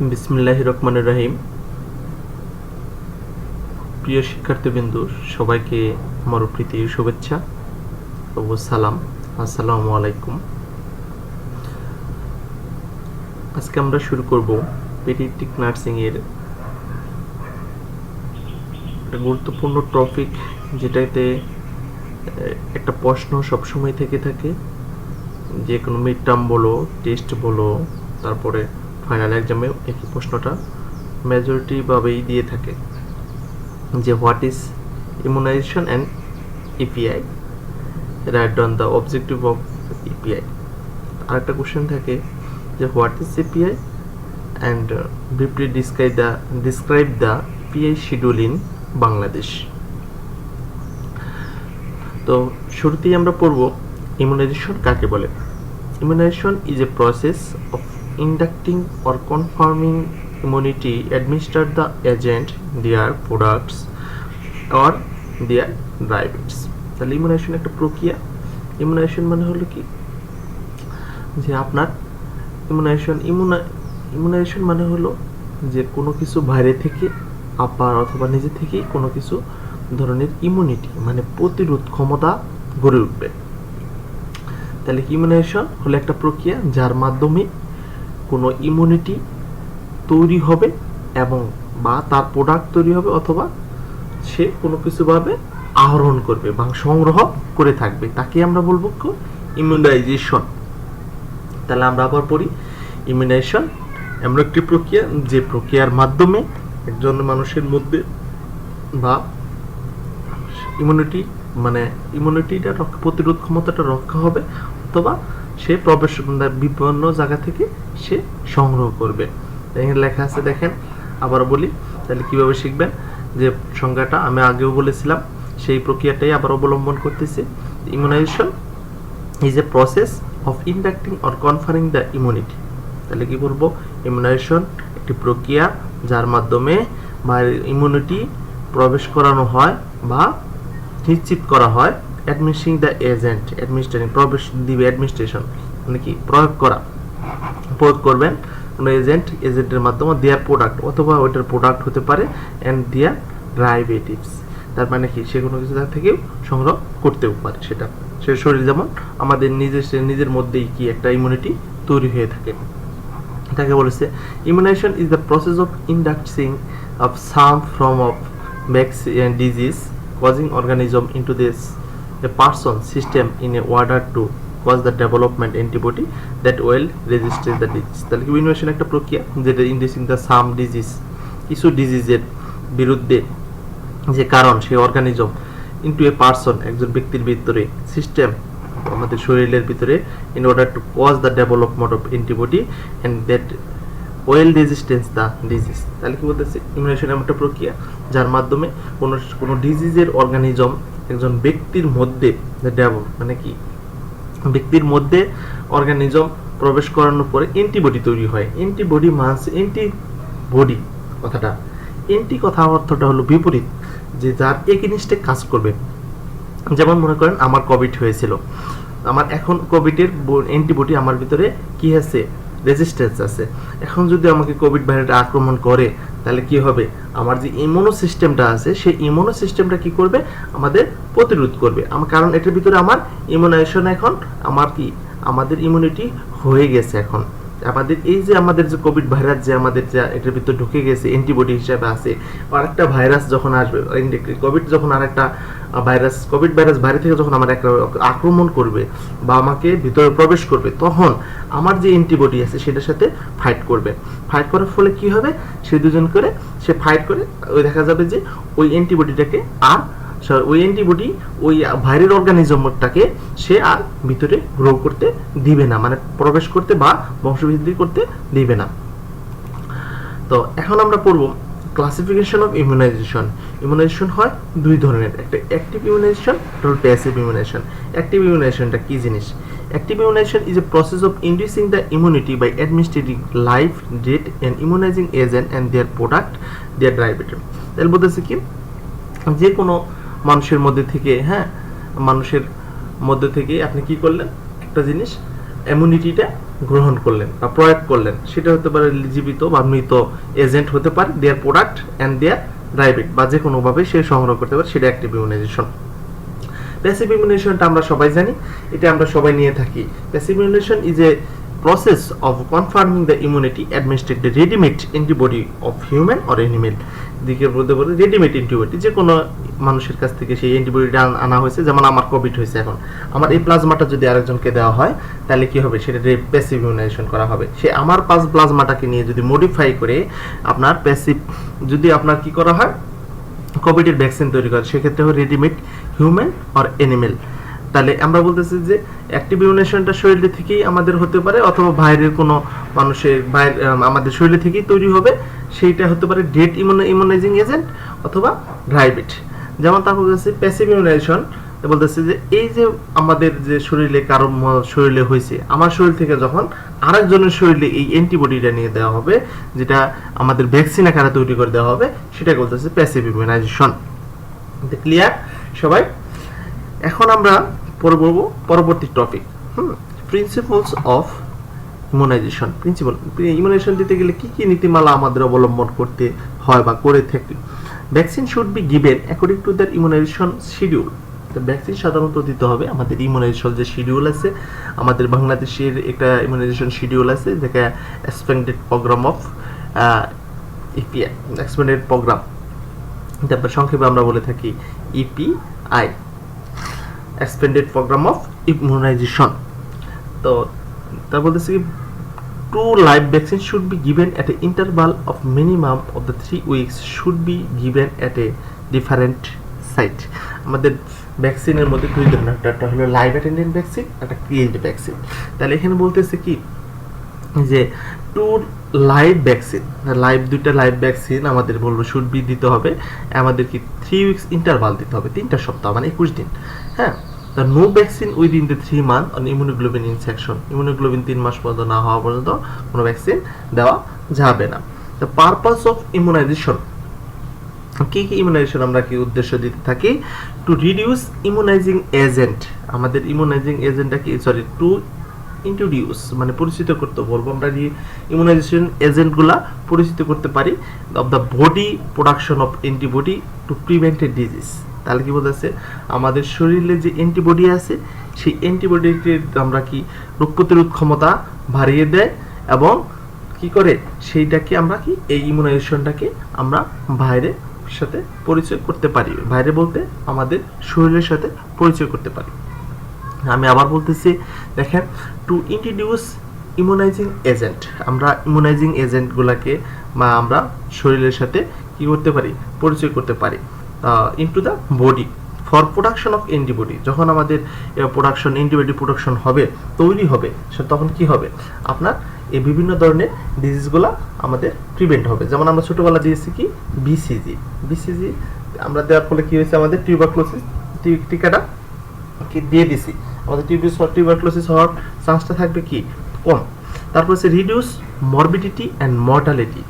বিসমিল্লাহির রহমানির রহিম। প্রিয় শিক্ষার্থীবৃন্দু, সবাইকে আমার প্রীতির শুভেচ্ছা ও সালাম। আসসালামু আলাইকুম। আজকে আমরা শুরু করব পেডিয়াট্রিক নার্সিং এর একটা গুরুত্বপূর্ণ টপিক, যেটাতে একটা প্রশ্ন সবসময় থেকে থাকে, যে কোনো মিড টার্ম বলো, টেস্ট বলো, তারপরে ফাইনাল এক্সামে একই প্রশ্নটা মেজরিটি ভাবেই দিয়ে থাকে, যে what is immunization and EPI, write down the objective of EPI. আরেকটা কোশ্চেন থাকে যে what is EPI and briefly describe the EPI schedule in Bangladesh. তো শুরুতেই আমরা পড়ব ইমিউনাইজেশন কাকে বলে। Immunization is a process of inducting or confirming immunity administer the agent, their products or their derivatives। তাহলে ইমিউনাইজেশন একটা প্রক্রিয়া। ইমিউনাইজেশন মানে হলো কি, যে আপনার ইমিউনাইজেশন মানে হলো যে কোনো কিছু বাইরে থেকে আপনার অথবা নিজে থেকেই কোনো কিছু ধরনের ইমিউনিটি মানে প্রতিরোধ ক্ষমতা গড়ে উঠবে। তাহলে ইমিউনাইজেশন হলো একটা প্রক্রিয়া যার মাধ্যমে কোনো ইমিউনিটি তৈরি হবে এবং বা তার প্রোডাক্ট তৈরি হবে, অথবা সে কোনো কিছুভাবে আহরণ করবে বা সংগ্রহ করে থাকবে, তাকে আমরা বলবো ইমিউনাইজেশন। তাহলে আমরা আবার পড়ি, ইমিউনাইজেশন এমন একটি প্রক্রিয়া যে প্রক্রিয়ার মাধ্যমে একজন মানুষের মধ্যে বা ইমিউনিটিটা প্রতিরোধ ক্ষমতাটা রক্ষা হবে, অথবা সে প্রবেশ বিভিন্ন জায়গা থেকে সে সংগ্রহ করবে। এখানে লেখা আছে, দেখেন আবার বলি, তাহলে কিভাবে শিখবেন, যে সংজ্ঞাটা আমি আগেও বলেছিলাম, সেই প্রক্রিয়াটাই আবার অবলম্বন করতেছি। Immunization is a process of inducting or conferring the immunity. তাহলে কি বলবো, ইমিউনাইজেশন একটি প্রক্রিয়া যার মাধ্যমে ইমিউনিটি প্রবেশ করানো হয় বা নিশ্চিত করা হয়। অ্যাডমিনিস্ট্রিং দ্য এজেন্ট, অ্যাডমিনিস্ট্রেশন মানে কি প্রয়োগ করবেন কোনো এজেন্টের মাধ্যমে দেয়ার প্রোডাক্ট, অথবা ওইটার প্রোডাক্ট হতে পারে, অ্যান্ড দেয়ার ডেরিভেটিভস, তার মানে কি সে কোনো কিছু থেকেও সংগ্রহ করতেও পারে। সেটা সে শরীর যেমন আমাদের নিজের মধ্যেই কি একটা ইমিউনিটি তৈরি হয়ে থাকে, এটাকে বলেছে immunization is the process of inducting of some form of disease causing organism into this a person system in a order to cause the development antibody that will resist the disease। তাহলে কি ইমিউনেশন একটা প্রক্রিয়া যেটা inducing the some disease, কিছু ডিজিজের বিরুদ্ধে যে কারণ সেই অর্গানিজম ইনটু এ পারসন একজন ব্যক্তির ভিতরে সিস্টেম আমাদের শরীরের ভিতরে in order to cause the development of antibody and that well resistance the disease. তাহলে কি বলতেছে, ইমিউনেশন এমন একটা প্রক্রিয়া যার মাধ্যমে কোনো ডিজিজের অর্গানিজম একজন ব্যক্তির মধ্যে মানে কি ব্যক্তির মধ্যে অর্গানিজম প্রবেশ করানোর পরে অ্যান্টিবডি তৈরি হয়। অ্যান্টিবডি মানস অ্যান্টিবডি কথাটা কথা অর্থটা হলো বিপরীত, যে যার এগেইনস্টে কাজ করবে। যেমন মনে করেন আমার কোভিড হয়েছিল, আমার এখন কোভিডের অ্যান্টিবডি আমার ভিতরে কি আছে, রেজিস্ট্যান্স আছে। এখন যদি আমাকে কোভিড ভাইরাসটা আক্রমণ করে, তাহলে কি হবে, আমার যে ইমিউনো সিস্টেমটা আছে সেই ইমিউনো সিস্টেমটা কি করবে, আমাদের প্রতিরোধ করবে। কারণ এটার ভিতরে আমার ইমিউনাইজেশন এখন আমাদের ইমিউনিটি হয়ে গেছে। এখন আমাদের এই যে আমাদের যে কোভিড ভাইরাস যে আমাদের যা এটার ভিতরে ঢুকে গেছে অ্যান্টিবডি হিসাবে আছে, আরেকটা ভাইরাস যখন আসবে, কোভিড ভাইরাস বাইরে থেকে যখন আমার একটা আক্রমণ করবে বা আমাকে ভিতরে প্রবেশ করবে, তখন আমার যে অ্যান্টিবডি আছে সেটার সাথে ফাইট করার ফলে কি হবে, সে দুজন করে সে ফাইট করে ওই দেখা যাবে যে ওই অ্যান্টিবডিটাকে ওই অ্যান্টিবডি ওই ভাইরাল অর্গানিজমটাকে সে আর ভিতরে গ্রো করতে দিবে না, মানে প্রবেশ করতে বা বংশবৃদ্ধি করতে দিবে না। তো এখন আমরা পড়ব ক্লাসিফিকেশন অফ ইমিউনাইজেশন। ইমিউনাইজেশন হয় দুই ধরনের, একটা অ্যাক্টিভ ইমিউনাইজেশন আর প্যাসিভ ইমিউনাইজেশন। অ্যাক্টিভ ইমিউনাইজেশনটা কি জিনিস? Active immunization is a process of inducing the immunity by administrating live dead and immunizing agent and their product their derivative. তাহলে বলতেছে কি, যে কোনো মানুষের মধ্যে থেকে আপনি কি করলেন, একটা জিনিস ইমিউনিটিটা গ্রহণ করলেন বা প্রয়োগ করলেন, সেটা হতে পারে জীবিত বা মৃত এজেন্ট হতে পারে, দেয়ার প্রোডাক্ট অ্যান্ড দেয়ার রাইবিট, বা যে কোনোভাবে সে সংগ্রহ করতে পারে, সেটা অ্যাক্টিভ ইমিউনাইজেশন। প্যাসিভ ইমিউনাইজেশনটা আমরা সবাই জানি, এটা আমরা সবাই নিয়ে থাকি। Passive immunization is a process of confirming the immunity administered the ready-made antibody of human or animal। দিকে বলতে বলে রেডিমেড অ্যান্টিবডি, যে কোনো মানুষের কাছ থেকে সেই অ্যান্টিবডিটা আনা হয়েছে। যেমন আমার কোভিড হয়েছে, এখন আমার এই প্লাজমাটা যদি আরেকজনকে দেওয়া হয় তাহলে কি হবে, সেটা প্যাসিভ ইমিউনাইজেশন করা হবে। সে আমার প্লাজমাটাকে নিয়ে যদি মডিফাই করে আপনার প্যাসিভ, যদি আপনার কি করা হয় কোভিডের ভ্যাকসিন তৈরি করে, সেক্ষেত্রে হবে রেডিমেড হিউম্যান অর অ্যানিমেল। তাহলে আমরা বলতেছি যে অ্যাক্টিভ ইমিউনেশনটা শরীর থেকেই আমাদের হতে পারে, অথবা বাইরের কোনো মানুষের আমাদের শরীর থেকেই তৈরি হবে, সেইটা হতে পারে ডেড ইমিউনাইজিং এজেন্ট অথবা রাইবিট। যেমন তারপর বলতেছি প্যাসিভ ইমিউনাইজেশন, বলতেছে যে এই যে আমাদের যে শরীরে কারো শরীরে হয়েছে, আমার শরীর থেকে যখন আরেকজনের শরীরে এই অ্যান্টিবডিটা নিয়ে দেওয়া হবে, যেটা আমাদের ভ্যাকসিন আকারে তৈরি করে দেওয়া হবে, সেটাকে বলতেছে প্যাসিভ ইমিউনাইজেশন। ক্লিয়ার সবাই? এখন আমরা পরবর্তী topic, principles of immunization. Principle, immunization দিতে গেলে কি কি নীতিমালা আমাদের অবলম্বন করতে হয় বা করে থাকি। Vaccine should be given according to their immunization schedule. Vaccine সাধারণত দিতে হবে, আমাদের ইমিউনাইজেশন যে শিডিউল আছে, আমাদের বাংলাদেশের একটা ইমিউনাইজেশন শিডিউল আছে, যেটা expanded programme of EPI, expanded programme, তারপর সংক্ষেপে আমরা বলে থাকি EPI, expanded programme of immunization. তো তা বলতেছি two live vaccine should be given at a interval of minimum of the 3 weeks should be given at a different site. আমাদের ভ্যাকসিনের মধ্যে দুই ধরনের, একটা হলো লাইভ অ্যাটেন্ডেন্ট ভ্যাকসিন, একটা ক্রিয়েট ভ্যাকসিন। তাহলে এখানে বলতেছে কি যে টু লাইভ ভ্যাকসিন, লাইভ দুইটা লাইভ ভ্যাকসিন আমাদের বলবো শুড বি দিতে হবে, আমাদের কি 3 উইকস ইন্টারভাল দিতে হবে, 3টা সপ্তাহ মানে 21 দিন। হ্যাঁ, the no vaccine within the 3 month on immunoglobulin injection, immunoglobulin 3 মাস পর্যন্ত না হওয়া পর্যন্ত কোনো ভ্যাকসিন দেওয়া যাবে না। the purpose of immunization, কি কি ইমিউনাইজেশন আমরা কি উদ্দেশ্য দিতে থাকি, টু রিডিউস ইমিউনাইজিং এজেন্ট, আমাদের ইমিউনাইজিং এজেন্টটা কি সরি টু ইন্ট্রোডিউস মানে পরিচিত করতে বলবো আমরা, যে ইমিউনাইজেশন এজেন্টগুলা পরিচিত করতে পারি of the body production of antibody to prevent A disease. তাহলে কি বলতেছে, আমাদের শরীরে যে অ্যান্টিবডি আছে, সেই অ্যান্টিবডিকে আমরা কি রোগ প্রতিরোধ ক্ষমতা বাড়িয়ে দেয়, এবং কি করে সেইটাকে আমরা কি এই ইমিউনাইজেশনটাকে আমরা বাইরের সাথে পরিচয় করতে পারি, বাইরে বলতে আমাদের শরীরের সাথে পরিচয় করতে পারি। আমি আবার বলতেছি, দেখেন টু ইন্ট্রোডিউস ইমিউনাইজিং এজেন্ট, আমরা ইমিউনাইজিং এজেন্টগুলোকে বা আমরা শরীরের সাথে কি করতে পারি, পরিচয় করতে পারি into the body for production of antibody. যখন আমাদের প্রোডাকশন অ্যান্টিবডি প্রোডাকশন হবে, তৈরি হবে, তখন কি হবে আপনার এই বিভিন্ন ধরনের ডিজিজগুলো আমাদের প্রিভেন্ট হবে। যেমন আমরা ছোটবেলা দিয়েছি কি বিসিজি, বিসিজি আমরা দেওয়ার ফলে কি হয়েছে, আমাদের টিউবারকুলোসিস টিকাটা কি দিয়ে দিছি, আমাদের টিউবারকুলোসিস হওয়ার চান্সটা থাকবে কি কম। তারপর হচ্ছে রিডিউস মরবিডিটি অ্যান্ড মর্টালিটি,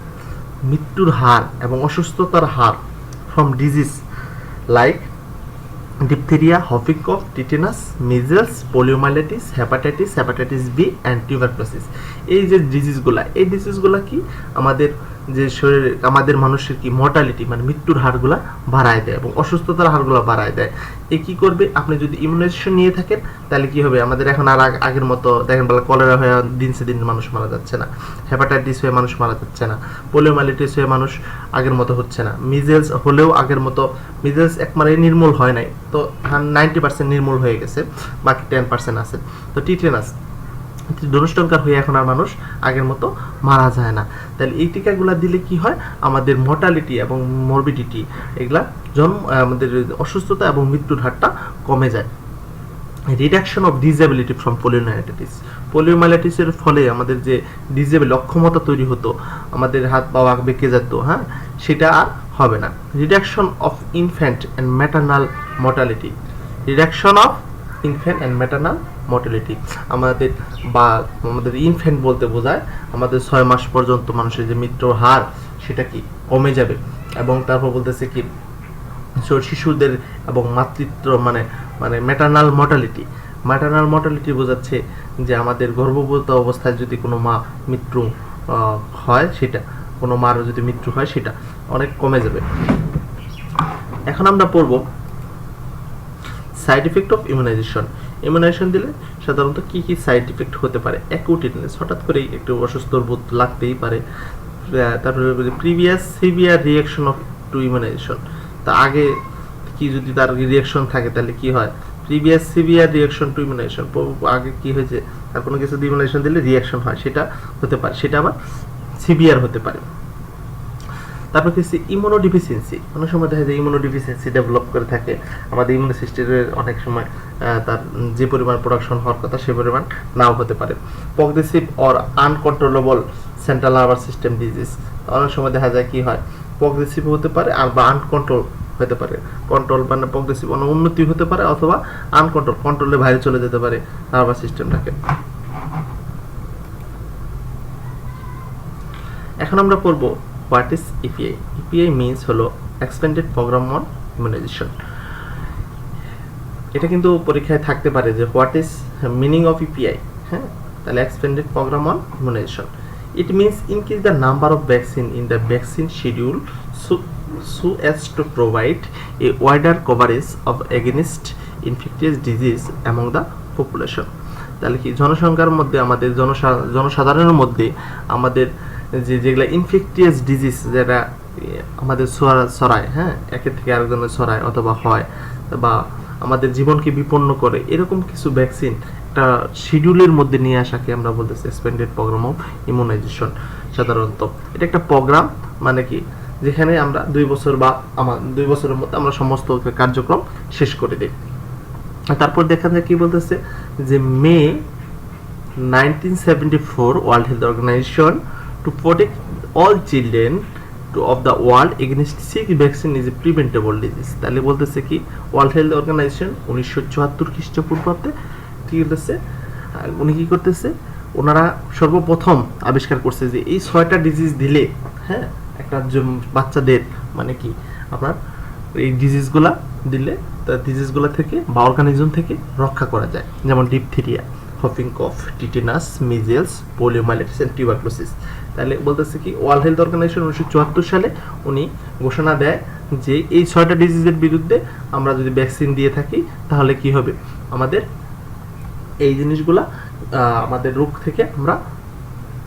মৃত্যুর হার এবং অসুস্থতার হার from disease like diphtheria, whooping cough, tetanus, measles, poliomyelitis, hepatitis B and tuberculosis. এই যে ডিজিজগুলা, এই ডিজিজগুলা কি আমাদের যে শরীরে আমাদের মানুষের কি মর্টালিটি মানে মৃত্যুর হারগুলা বাড়ায় দেয় এবং অসুস্থতার হারগুলা বাড়ায় দেয়। এ কি করবে, আপনি যদি ইমিউনাইজেশন নিয়ে থাকেন তাহলে কি হবে, আমাদের এখন আর আগের মতো দেখেন বলে কলেরা হয়ে দিনসে দিন মানুষ মারা যাচ্ছে না, হেপাটাইটিস হয়ে মানুষ মারা যাচ্ছে না, পোলিওমাইলাইটিস হয়ে মানুষ আগের মতো হচ্ছে না, মিজেলস হলেও আগের মতো, মিজেলস একবারে নির্মূল হয় নাই, তো 90% নির্মূল হয়ে গেছে, বাকি 10% আছে। তো টিটেনাস ডোনস্টঙ্কার হয়ে এখন আর মানুষ আগের মতো মারা যায় না। তাহলে এই টিকাগুলা দিলে কি হয়, আমাদের মর্টালিটি এবং মরবিডিটি এগুলা আমাদের অসুস্থতা এবং মৃত্যুর হারটা কমে যায়। রিডাকশন অফ ডিসেবিলিটি ফ্রম পোলিওমাইলাইটিস, পোলিওমাইলাইটিসের ফলে আমাদের যে ডিসেবল অক্ষমতা তৈরি হতো, আমাদের হাত পা বেঁকে যেত, হ্যাঁ সেটা আর হবে না। Reduction of infant and maternal mortality, reduction of infant and maternal mortality, আমাদের বা আমাদের ইনফ্যান্ট বলতে বোঝায় আমাদের 6 মাস পর্যন্ত মানুষের যে মৃত্যুর হার সেটা কি কমে যাবে। এবং তারপর বলতেছে কি শিশুদের এবং মাতৃত্ব মানে ম্যাটারনাল মর্টালিটি ম্যাটারনাল মর্টালিটি বোঝাচ্ছে যে আমাদের গর্ভবতী অবস্থায় যদি কোনো মা মৃত্যু হয়, সেটা কোনো মার যদি মৃত্যু হয় সেটা অনেক কমে যাবে। এখন আমরা পড়ব side effect of immunization. Immunization দিলে সাধারণত কি কি সাইড ইফেক্ট হতে পারে? অ্যাকুট ইলনেস, হঠাৎ করেই একটু অসুস্থ বোধ লাগতেই পারে। তারপরে previous severe reaction of to immunization, তা আগে কি যদি তার রিয়াকশন থাকে তাহলে কি হয়? Previous severe reaction to immunization, আগে কি হয়েছে তার কোনো কিছু ইমিউনাইজেশন দিলে রিয়াকশন হয়, সেটা হতে পারে, সেটা আবার সিভিয়ার হতে পারে। তারপর কিছু ইমিউনোডিফিসিয়েন্সি, অনেক সময় দেখা যায় ইমিউনোডিফিসিয়েন্সি ডেভেলপ করে থাকে আমাদের ইমিউন সিস্টেমের, অনেক সময় তার যে পরিমাণ প্রোডাকশন হওয়ার কথা সে পরিমাণ নাও হতে পারে। Progressive or uncontrollable central nervous system disease, অনেক সময় দেখা যায় কি হয় প্রগ্রেসিভ হতে পারে আর বা আনকন্ট্রোল হতে পারে। কন্ট্রোল মানে প্রগ্রেসিভ মানে উন্নতি হতে পারে, অথবা আনকন্ট্রোল কন্ট্রোলের বাইরে চলে যেতে পারে নার্ভাস সিস্টেমটাকে। এখন আমরা পড়ব what is EPI. EPI means হলো এক্সপেন্ডেড প্রোগ্রাম অন ইমিউনাইজেশন। এটা কিন্তু পরীক্ষায় থাকতে পারে যে what is meaning of EPI. হ্যাঁ, তাহলে expanded programme on immunization, it means increase the number of vaccine in the vaccine schedule so as to provide a wider coverage of against infectious disease among the population। তাহলে কি জনসংখ্যার মধ্যে আমাদের জনসাধারণের মধ্যে আমাদের যেগুলা ইনফেকটিয়াস ডিজিজ যেটা আমাদের ছড়ায়, হ্যাঁ, একের থেকে আরেকজনের ছড়ায় অথবা হয় বা আমাদের জীবনকে বিপন্ন করে, এরকম কিছু ভ্যাকসিন একটা শিডিউলের মধ্যে নিয়ে আসাকে আমরা বলতেছি এক্সপেন্ডেড প্রোগ্রাম অফ ইমিউনাইজেশন। সাধারণত এটা একটা প্রোগ্রাম, মানে কি যেখানে আমরা 2 বছর বা 2 বছরের মধ্যে আমরা সমস্ত কার্যক্রম শেষ করে দিই। তারপর দেখা যায় কি বলতেছে যে May 1974 World Health Organization to protect all children of the world against sick vaccine is a preventable disease। তাহলে বলতেছে কি ওয়ার্ল্ড হেলথ অর্গানাইজেশন 1974 খ্রিস্টপূর্বাব্দে কি করতেছে, উনি কি করতেছে, ওনারা সর্বপ্রথম আবিষ্কার করছে যে এই 6টা ডিজিজ দিলে, হ্যাঁ, একটা বাচ্চাদের মানে কি আপনার এই ডিজিজগুলা দিলে তার ডিজিজগুলা থেকে বা অর্গানিজম থেকে রক্ষা করা যায়, যেমন diphtheria, whooping cough, tetanus, measles, poliomyelitis and tuberculosis. তাহলে বলতেছে কি ওয়ার্ল্ড হেলথ অর্গানাইজেশন 1974 সালে উনি ঘোষণা দেয় যে এই 6টা ডিজিজের বিরুদ্ধে আমরা যদি ভ্যাকসিন দিয়ে থাকি তাহলে কি হবে, আমাদের এই জিনিসগুলা আমাদের রোগ থেকে আমরা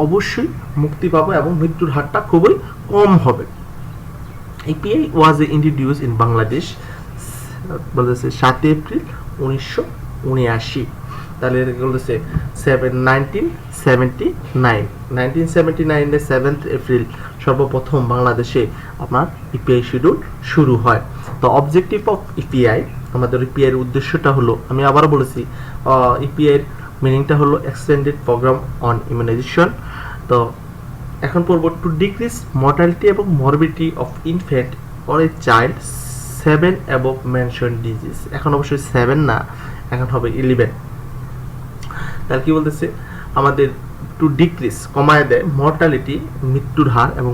অবশ্যই মুক্তি পাবো এবং মৃত্যুর হারটা খুবই কম হবে। EPI was introduced in Bangladesh বলতেছে 7 এপ্রিল 1979। তাহলে বলতেছে 1979 7 এপ্রিল সর্বপ্রথম বাংলাদেশে আপনার ইপিআই শিডিউল শুরু হয়। তো অবজেক্টিভ অফ ইপিআই, আমাদের ইপিআই এর উদ্দেশ্যটা হলো, আমি আবার বলেছি ইপিআই এর মিনিংটা হলো এক্সটেন্ডেড প্রোগ্রাম অন ইমিউনাইজেশন। তো এখন পড়ব টু ডিক্রিজ মর্টালিটি এবং morbidity of infant or a child 7 above mention disease. এখন অবশ্যই 7 না, এখন হবে 11। তাহলে কি বলতেছে, আমাদের টু ডিক্রিজ কমায় দেয় মর্টালিটি মৃত্যুর হার এবং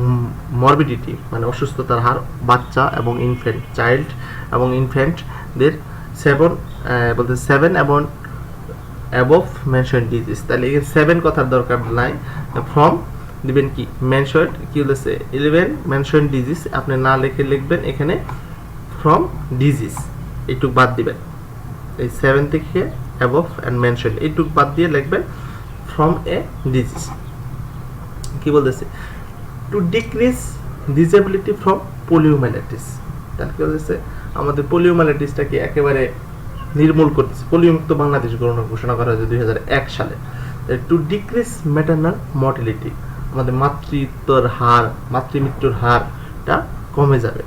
মরবিডিটি মানে অসুস্থতার হার বাচ্চা এবং ইনফ্যান্ট, চাইল্ড এবং ইনফ্যান্টদের 7 এবং অ্যাবভ মেনশন ডিজিজ। তাহলে 7 কথার দরকার নাই, ফ্রম দিবেন কি মেনশন কি বলেছে 11 মেনশন ডিজিজ, আপনি না লিখে লিখবেন এখানে ফ্রম ডিজিজ, এইটুক বাদ দিবেন, এই 7 থেকে অ্যাবভ অ্যান্ড মেনশন এইটুক বাদ দিয়ে লিখবেন ফ্রম এ ডিজিজ। কি বলতেছে টু ডিক্রিজ ডিসেবিলিটি ফ্রম পোলিওমাইলাইটিস। তাহলে কি বলতেছে আমাদের পোলিওমাইলাইটিসটাকে একেবারে নির্মূল করতেছে, পোলিওমুক্ত বাংলাদেশ ঘোষণা করা হয়েছে 2001 সালে। টু ডিক্রিজ ম্যাটারনাল মর্টালিটি, আমাদের মাতৃমৃত্যুর হারটা কমে যাবে।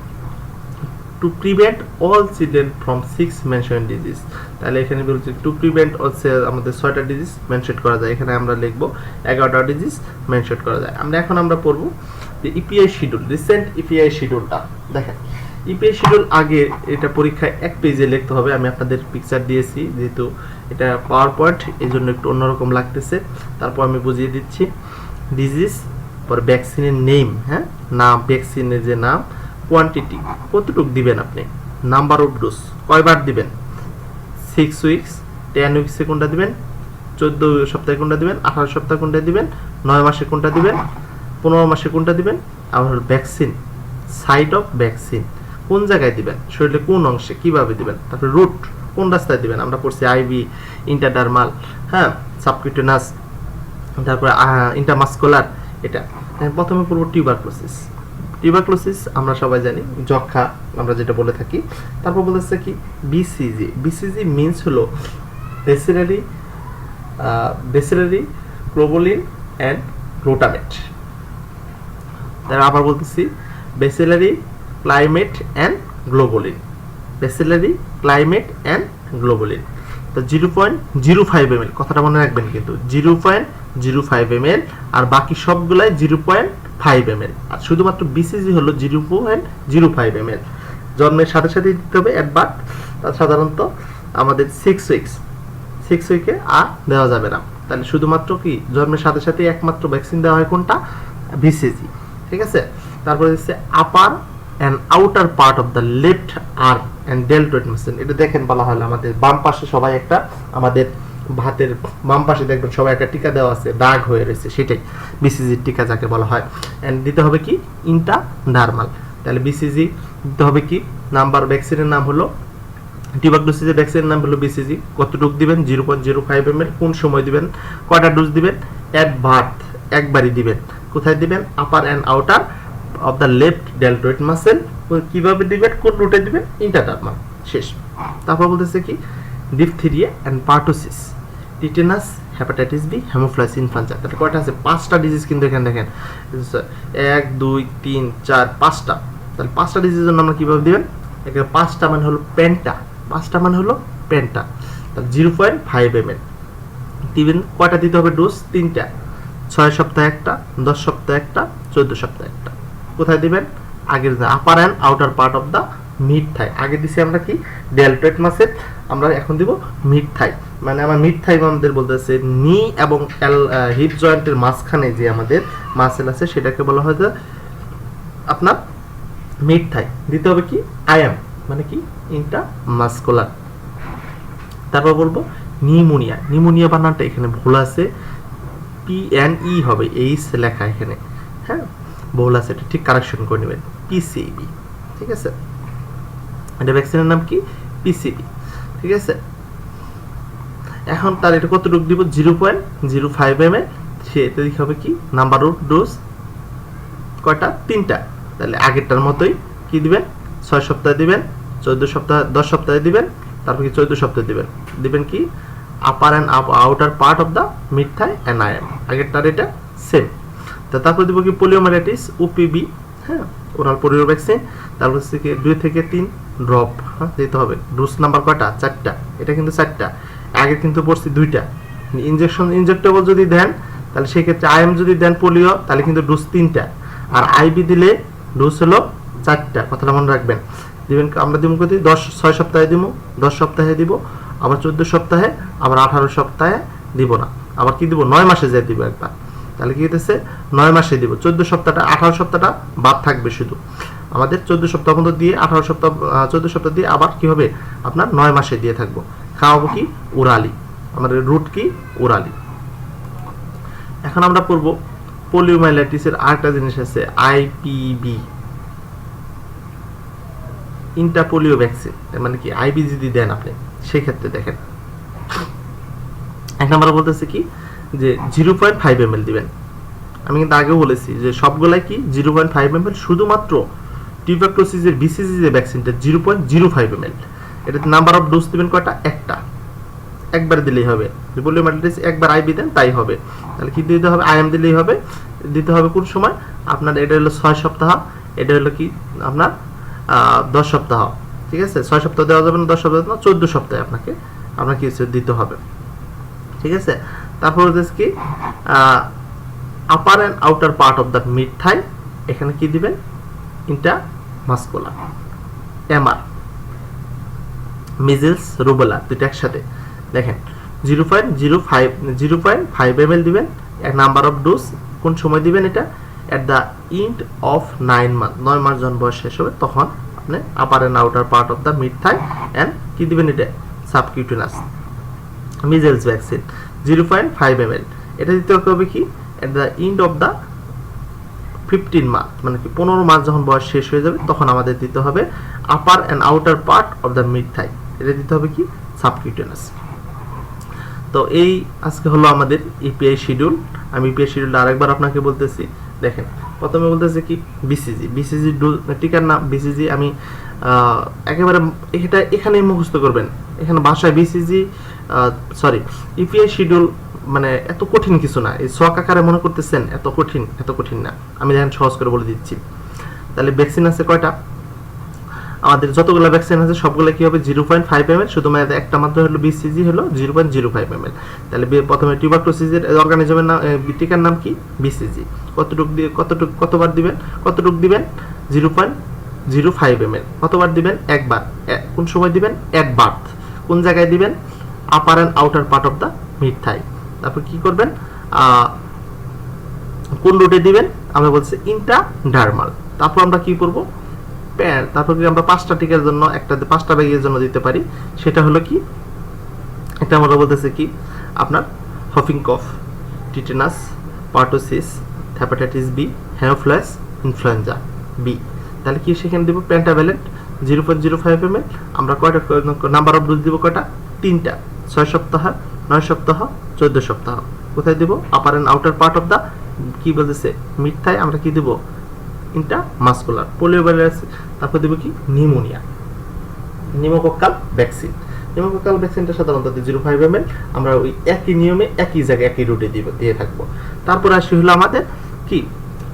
To prevent all children from 6 mention disease. তাহলে এখানে বলছি টু প্রিভেন্ট অল, আমাদের 6টা ডিজিজ মেনশন করা যায়, এখানে আমরা লিখবো 11টা ডিজিজ মেনশন করা যায়। এখন আমরা পড়বো যে ইপিআই শিডিউল, রিসেন্ট ইপিআই শিডিউলটা দেখেন। ইপিআই শিডিউল আগে এটা পরীক্ষায় 1 পেজে লিখতে হবে, আমি আপনাদের পিকচার দিয়েছি, যেহেতু এটা পাওয়ার পয়েন্ট এই জন্য একটু অন্যরকম লাগতেছে। তারপর আমি বুঝিয়ে দিচ্ছি ডিজিজ, পর ভ্যাকসিনের নেম, হ্যাঁ, নাম, ভ্যাকসিনের যে নাম, কোয়ান্টিটি কতটুকু দিবেন আপনি, নাম্বার অফ ডোজ কয়বার দিবেন, 6 উইকস, 10 উইকসে কোনটা দিবেন, 14 সপ্তাহে কোনটা দিবেন, 18 সপ্তাহে কোনটা দিবেন, 9 মাসে কোনটা দিবেন, 15 মাসে কোনটা দিবেন। আবার ভ্যাকসিন, সাইট অফ ভ্যাকসিন কোন জায়গায় দিবেন, শরীরে কোন অংশে কিভাবে দিবেন। তারপরে রুট কোন রাস্তায় দিবেন, আমরা পড়ছি আইভি, ইন্টারডার্মাল, হ্যাঁ, সাবকিউটেনাস, তারপরে ইন্টারমাস্কুলার। এটা প্রথমে পড়ব টিউবারক্লোসিস। টিউবারক্লোসিস আমরা সবাই জানি যক্ষা আমরা যেটা বলে থাকি। তারপর বলেছে কি বিসিজি। বিসিজি মিন্স হলো বেসিলারি গ্লোবুলিন অ্যান্ড গ্লুটামেট। তারপর আবার বলতেছি bacillary Calmette and globulin, bacillary Calmette and globulin. তো 0.05 ml, কথাটা মনে রাখবেন কিন্তু 0.05 ml, আর বাকি সবগুলাই 0.5 ml, আর শুধুমাত্র বিসিজি হলো 0.05 ml। জন্মের সাথে সাথে দিতে হবে অ্যাট বার্থ, সাধারণত আমাদের 6 উইকে আর দেওয়া যাবে না। তাহলে শুধুমাত্র কি জন্মের সাথে সাথে একমাত্র ভ্যাকসিন দেওয়া হয় কোনটা, বিসিজি, ঠিক আছে। তারপরে হচ্ছে আপার and outer part of the left arm and deltoid muscle. এটা দেখেন বলা হলো আমাদের বাম পাশে সবাই একটা, আমাদের হাতের বাম পাশে দেখবেন সবাই একটা টিকা দেওয়া আছে, দাগ হয়ে রয়েছে, সেটাই বিসিজির টিকা যাকে বলা হয়। অ্যান্ড দিতে হবে কি ইন্টারডার্মাল। তাহলে বিসিজি দিতে হবে কি, নাম্বার ভ্যাকসিনের নাম হলো টিউবারকুলোসিসের ভ্যাকসিনের নাম হলো বিসিজি। কতটুকু দিবেন, 0.05 ml। কোন সময় দিবেন, কয়টা ডোজ দিবেন, অ্যাট বার্থ একবারই দিবেন। কোথায় দিবেন, upper and outer of the left deltoid muscle. কিভাবে দিবেন, কোন রুটে দিবেন, ইন্টারডার্মাল। শেষ। তারপর বলতেছে কি diphtheria and pertussis, tetanus, hepatitis B, haemophilus influenza. তাহলে কয়টা আছে, 5টা ডিজিজ কিন্তু এখানে দেখেন 1 2 3 4 5টা। তাহলে 5টা ডিজিজের জন্য আমরা কিভাবে দিবেন, এখানে 5টা মানে হলো পেন্টা, 5টা মানে হলো পেন্টা। তাহলে 0.5 ml দিবেন। কয়টা দিতে হবে ডোজ, 3টা, 6 সপ্তাহে একটা, 10 সপ্তাহে একটা, 14 সপ্তাহে একটা। কোথায় দিবেন, আগের upper and outer part of the mid thigh. আগে দিছি আমরা কি ডেল্টয়েড মাসেল, আমরা এখন দিব মিড থাই। মানে আমার মিড থাই আমাদের বলতেছে নি এবং হিপ জয়েন্টের মাঝখানে যে আমাদের মাসেল আছে সেটাকে বলা হয় যে আপনার মিড থাই। দিতে হবে কি আইএম, মানে কি ইন্টারমাস্কুলার। তারপর বলবো নিউমোনিয়া। নিউমোনিয়া বানানটা এখানে ভুল আছে, PNE হবে, এইচ লেখা এখানে, হ্যাঁ ভুল আছে, এটা ঠিক কারেকশন করে নেবেন, পিসিবি, ঠিক আছে। এটা ভ্যাকসিনের নাম কি, পিসিবি, ঠিক আছে। এখন তার এটা কতটুকু দিব, 0.05 ml। সেটা দিতে হবে কি নাম্বার অফ ডোজ, কয়টা, 3টা। তাহলে আগেরটার মতোই কি দিবেন, 6 সপ্তাহে দিবেন, 14 সপ্তাহ, 10 সপ্তাহে দিবেন, তারপর কি 14 সপ্তাহে দিবেন। দিবেন কি upper and outer part of the mid thigh and IM, আগেরটার এটা সেম। তারপর দিব কি পোলিওমাইলাইটিস, ওপিবি, হ্যাঁ ওরাল পোলিও ভ্যাকসিন। তারপর থেকে 2 থেকে 3 ড্রপ দিতে হবে। ডোজ নাম্বার কয়টা, 4টা। এটা কিন্তু 4টা, আগে কিন্তু পড়ছি 2টা। ইনজেক্টেবল যদি দেন তাহলে সেক্ষেত্রে আইএম যদি দেন পোলিও তাহলে কিন্তু ডোজ 3টা, আর আইবি দিলে ডোজ হলো 4টা, কথাটা মনে রাখবেন। দিবেন আমরা দিব কত, 6 সপ্তাহে দিব, 10 সপ্তাহে দিব, আবার 14 সপ্তাহে, আবার 18 সপ্তাহে দিব না, আবার কি দিব 9 মাসে যাই দিব একবার। তাহলে কি হইতেছে 9 মাসে দিব, 14 সপ্তাহটা 18 সপ্তাহটা বাদ থাকবে, শুধু আমাদের 14 সপ্তাহ পর্যন্ত দিয়ে 18 সপ্তাহ 14 সপ্তাহ দিয়ে আবার কি হবে আপনার 9 মাসে দিয়ে থাকবো। খাওয়াবো কি ওরালি, আমাদের রুট কি ওরালি। এখন আমরা পড়বো পোলিওমাইলাইটিসের আরেকটা জিনিস আছে, আইপিবি, ইন্টারপোলিও ভ্যাকসিন। মানে কি আইবি যদি দেন আপনি সেক্ষেত্রে দেখেন, এক নম্বরে বলতেছে কি যে 0.5 ml দিবেন। আমি কিন্তু আগেও বলেছি যে সবগুলাই কি 0.5 ml, শুধুমাত্র টিউবারকুলোসিসের বিসিজি যে ভ্যাকসিনটা 0.05 ml। এটা নাম্বার অফ ডোজ দিবেন কয়টা, একটা, একবার দিলেই হবে। পোলিওমাইলাইটিস একবার আইবি দেন তাই হবে। তাহলে কি দিতে হবে, আইএম দিলেই হবে। দিতে হবে কোন সময় আপনার, এটা হলো 6 সপ্তাহ, এটা হলো কি আপনার 10 সপ্তাহ, ঠিক আছে। 6 সপ্তাহ দেওয়া যাবে না, 10 সপ্তাহ না, 14 সপ্তাহে আপনাকে দিতে হবে, ঠিক আছে। তারপর হচ্ছে কি upper and outer part of the mid thigh, এখানে কি দিবেন ইন্টারমাস্কুলার। এমআর, মিজেলস, রুবেলা দুটো একসাথে দেখেন 0.05 ml দিবেন। এক নাম্বার অফ ডোজ কোন সময় দিবেন, এটা at the end of 9 month, 9 মাস যখন বয়স শেষ হবে তখন আপনি আপার and outer part of the mid thigh and কি দিবেন, এটা সাবকিউটেনাস। মিজেলস ভ্যাকসিন 0.5 ml, এটা দিতে হবে কি at the end of the 15 month, মানে কি 15 মাস যখন বয়স শেষ হয়ে যাবে তখন আমাদের দিতে হবে upper and outer part of the mid thigh, এটা দিতে হবে কি সাবকিউটেনাস। তো এই আজকে হলো আমাদের ইপিআই শিডিউল। আমি ইপিআই শিডিউলটা আরেকবার আপনাকে বলতেছি। দেখেন প্রথমে বলতেছে কি বিসিজি টিকার নাম বিসিজি, আমি একেবারে এটা এখানে মুখস্থ করবেন, এখানে ভাষায় বিসিজি ইপিআই শিডিউল মানে এত কঠিন কিছু না, এই শখ আকারে মনে করতেছেন এত কঠিন না, আমি দেখেন সহজ করে বলে দিচ্ছি। তাহলে ভ্যাকসিন আছে কয়টা, আমাদের যতগুলো ভ্যাকসিন আছে সবগুলো কি হবে 0.5 ml, শুধুমাত্র একটা মাত্র হলো বিসিজি হলো 0.05 ml। তাহলে প্রথমে টিউবারকুলোসিসের অর্গানিজমের নাম টিকার নাম কি বিসিজি, কতবার দিবেন 0.05 ml, কতবার দিবেন একবার, কোন সময় দিবেন এক বার্থ, কোন জায়গায় দিবেন upper and outer part of the mid thigh. তারপর কি করবেন কোন রুটে দিবেন, আমরা বলছি ইন্ট্রাডার্মাল। তারপর আমরা কি করব তারপর কি আমরা 5টা টিকার জন্য 5টা ব্যাগের জন্য দিতে পারি, সেটা হলো কি এটা আমরা বলতেছি কি আপনার whooping cough, tetanus, pertussis, hepatitis B, haemophilus influenza B. তাহলে কি সেখানে দিব পেন্টাভ্যালেন্ট 0.05 ml। আমরা কয়টা নাম্বার অফ ডোজ দিব, কয়টা 3টা, 6 সপ্তাহ, 9 সপ্তাহ, 14 সপ্তাহ। কোথায় দিব upper and outer part of the কি বলতেছে মিড থাই, আমরা কি দিব ইন্ট্রামাসকুলার পোলিওভাইরাস। তারপর দিব কি নিউমোকক্কাল ভ্যাকসিন। নিউমোকক্কাল ভ্যাকসিনটা সাধারণত 0.5 ml, আমরা ওই একই নিয়মে একই জায়গায় একই রুটে দিয়ে থাকবো। তারপর আসি হলো আমাদের কি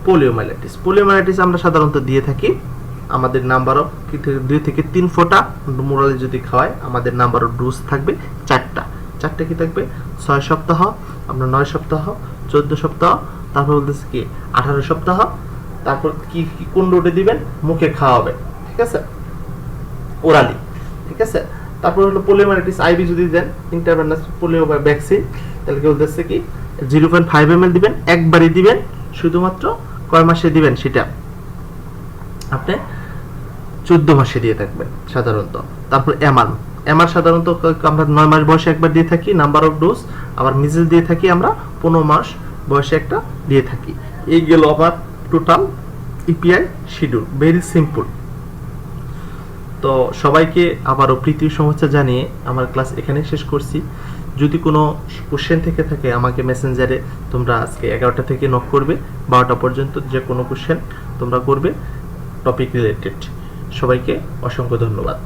পোলিওমাইলাইটিস আমরা সাধারণত দিয়ে থাকি আমাদের নাম্বার অফ 2 থেকে 3 ফোঁটা মোরালি যদি খাওয়ায় আমাদের নাম্বার অফ ডোজ থাকবে 4টা কি থাকবে 6 সপ্তাহ, আমরা 9 সপ্তাহ, 14 সপ্তাহ, তারপর বলতেছে কি 18 সপ্তাহ। তারপর কি কোন রুটে দিবেন, মুখে খাওয়াবে, ঠিক আছে, ওরালি, ঠিক আছে। তারপর হলো পোলিওমাইলাইটিস আইভি যদি দেন ইন্টারভেনাস পোলিও ভ্যাকসিন, তাহলে কি বলতেছে কি 0.5 ml দিবেন, একবারই দিবেন, শুধুমাত্র কয় মাসে দিবেন সেটা আপনি 14 মাসে দিয়ে থাকবেন সাধারণত। তারপর এমআর সাধারণত আমরা 9 মাস বয়সে একবার দিয়ে থাকি নাম্বার অফ ডোজ, আবার মিজেল দিয়ে থাকি আমরা 15 মাস বয়সে একটা দিয়ে থাকি। এই গেল আবার total EPI schedule, very simple. তো সবাইকে আবারও প্রীতি শুভেচ্ছা জানিয়ে আমার ক্লাস এখানে শেষ করছি। যদি কোনো কোশ্চেন থেকে থাকে আমাকে মেসেঞ্জারে তোমরা আজকে 11টা থেকে নক করবে, 12টা পর্যন্ত যে কোনো কোশ্চেন তোমরা করবে টপিক রিলেটেড। সবাইকে অসংখ্য ধন্যবাদ।